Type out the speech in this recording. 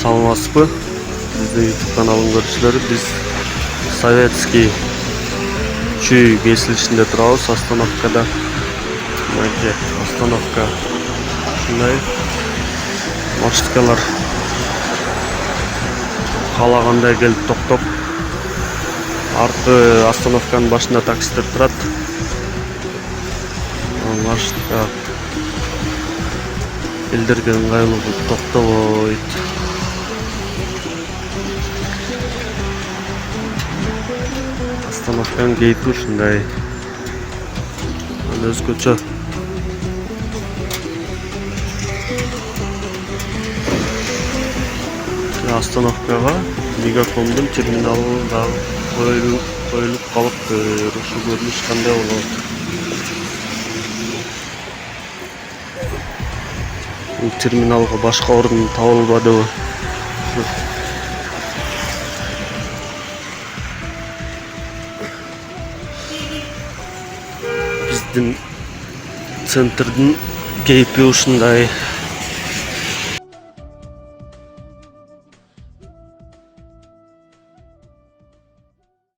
Саламатсызбы? Биздин YouTube каналын көрүүчүлөр, биз Советский чүй кесилишинде турабыз, остановкада. Мынакей остановка ушундай. Маршруткалар каалагандай келип токтоп, арты остановканын башында таксилер турат. Маршрутка элдерге ыңгайлуу болуп токтобойт. Остановканын кейпи ушундай. Өзгөчө. Остановкага Мегафондун терминалы дагы коюлуп калыптыр. Ушу көрүнүш кандай болот? Бул терминалга башка орун табылбадыбы? Биздин центрдин кейпи ушундай.